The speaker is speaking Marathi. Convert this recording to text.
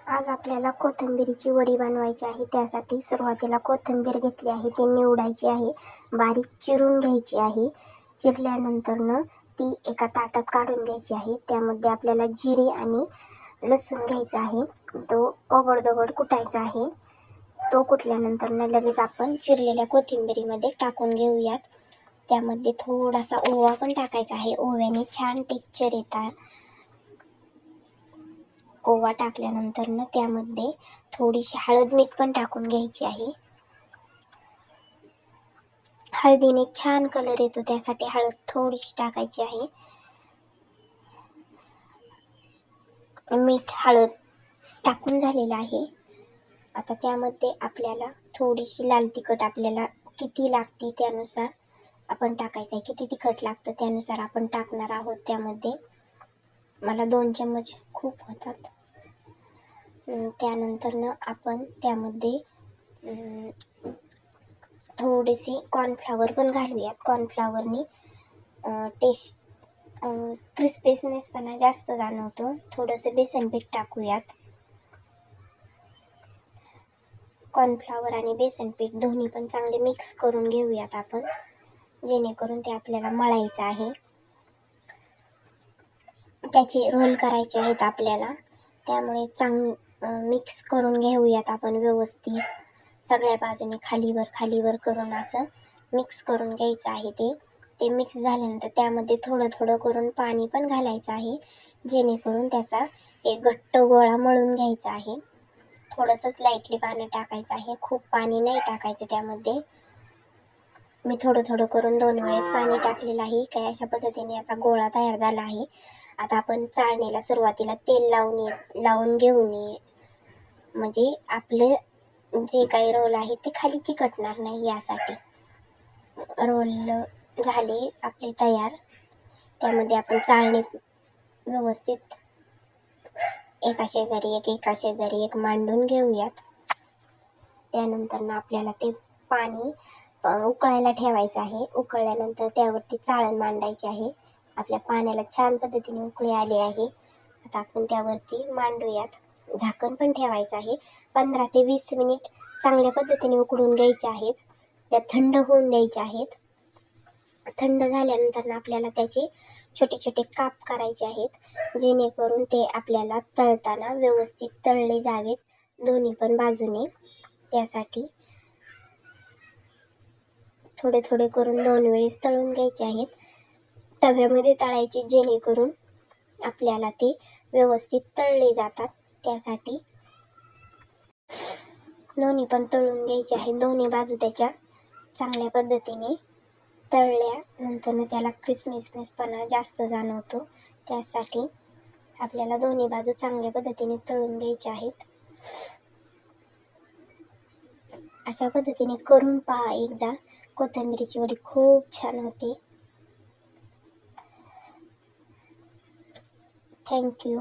आज आपल्याला कोथिंबीरीची वडी बनवायची आहे. त्यासाठी सुरुवातीला कोथिंबीर घेतली आहे, ती निवडायची आहे, बारीक चिरून घ्यायची आहे. चिरल्यानंतर ती एका ताटात काढून घ्यायची आहे. त्यामध्ये आपल्याला जिरे आणि लसूण घ्यायचा आहे, तो ओबडधोबड कुटायचा आहे. तो कुटल्यानंतर लगेच आपण चिरलेल्या कोथिंबीरीमध्ये टाकून घेऊयात. त्यामध्ये थोडासा ओवा पण टाकायचा आहे, ओव्याने छान टेक्स्चर येतात. ओवा टाकल्यानंतर त्यामध्ये थोडीशी हळद मीठ पण टाकून घ्यायची आहे. हळदीने छान कलर येतो, त्यासाठी हळद थोडीशी टाकायची आहे. मीठ हळद टाकून झालेलं आहे. आता त्यामध्ये आपल्याला थोडीशी लाल तिखट आपल्याला किती लागते त्यानुसार आपण टाकायचं आहे. किती तिखट लागतं त्यानुसार आपण टाकणार आहोत. त्यामध्ये मला 2 चम्मच खूप होतात. त्यानंतर आपण त्यामध्ये थोडीशी कॉर्नफ्लॉवर पण घालूयात. कॉर्नफ्लॉवरनी टेस्ट क्रिस्पीनेसपणा जास्त जाणवतो. थोडंसं बेसन पीठ टाकूयात. कॉर्नफ्लॉवर आणि बेसन पीठ दोन्ही पण चांगले मिक्स करून घेऊयात आपण, जेणेकरून ते आपल्याला मळायचं आहे. त्याचे रोल करायचे आहेत आपल्याला, त्यामुळे मिक्स करून घेऊयात आपण व्यवस्थित. सगळ्या बाजूने खालीवर करून असं मिक्स करून घ्यायचं आहे. ते मिक्स झाल्यानंतर त्यामध्ये थोडं करून पाणी पण घालायचं आहे, जेणेकरून त्याचा एक घट्ट गोळा मळून घ्यायचा आहे. थोडंसंच लाईटली पाणी टाकायचं आहे, खूप पाणी नाही टाकायचं त्यामध्ये. मी थोडं करून 2 वेळेस पाणी टाकलेलं आहे. काय अशा पद्धतीने याचा गोळा तयार झाला आहे. आता आपण चाळणीला सुरुवातीला तेल लावून घेऊन म्हणजे आपले जे काही रोल आहे ते खाली चिकटणार नाही, यासाठी. रोल झाले आपले तयार. त्यामध्ये आपण चाळणी व्यवस्थित एका शेजारी एक मांडून घेऊयात. त्यानंतर आपल्याला ते पाणी उकळायला ठेवायचं आहे. उकळल्यानंतर त्यावरती चाळण मांडायची आहे. आपल्या पाण्याला छान पद्धतीने उकळी आली आहे. आता आपण त्यावरती मांडूयात. झाकण पण ठेवायचं आहे. 15 ते 20 मिनिट चांगल्या पद्धतीने उकळून घ्यायचे आहेत. त्या थंड होऊन द्यायचे आहेत. थंड झाल्यानंतर आपल्याला त्याचे छोटे काप करायचे आहेत, जेणेकरून ते आपल्याला तळताना व्यवस्थित तळले जावेत दोन्ही पण बाजूने. त्यासाठी थोडे करून 2 वेळेस तळून घ्यायचे आहेत. तव्यामध्ये तळायचे, जेणेकरून आपल्याला ते व्यवस्थित तळले जातात. त्यासाठी दोन्ही पण तळून घ्यायचे आहे. दोन्ही बाजू त्याच्या चांगल्या पद्धतीने तळल्यानंतर त्याला क्रिस्पीनेसपणा जास्त जाणवतो. त्यासाठी आपल्याला दोन्ही बाजू चांगल्या पद्धतीने तळून घ्यायचे आहेत. अशा पद्धतीने करून पहा एकदा. कोथिंबीरीची वडी खूप छान होते. थँक्यू.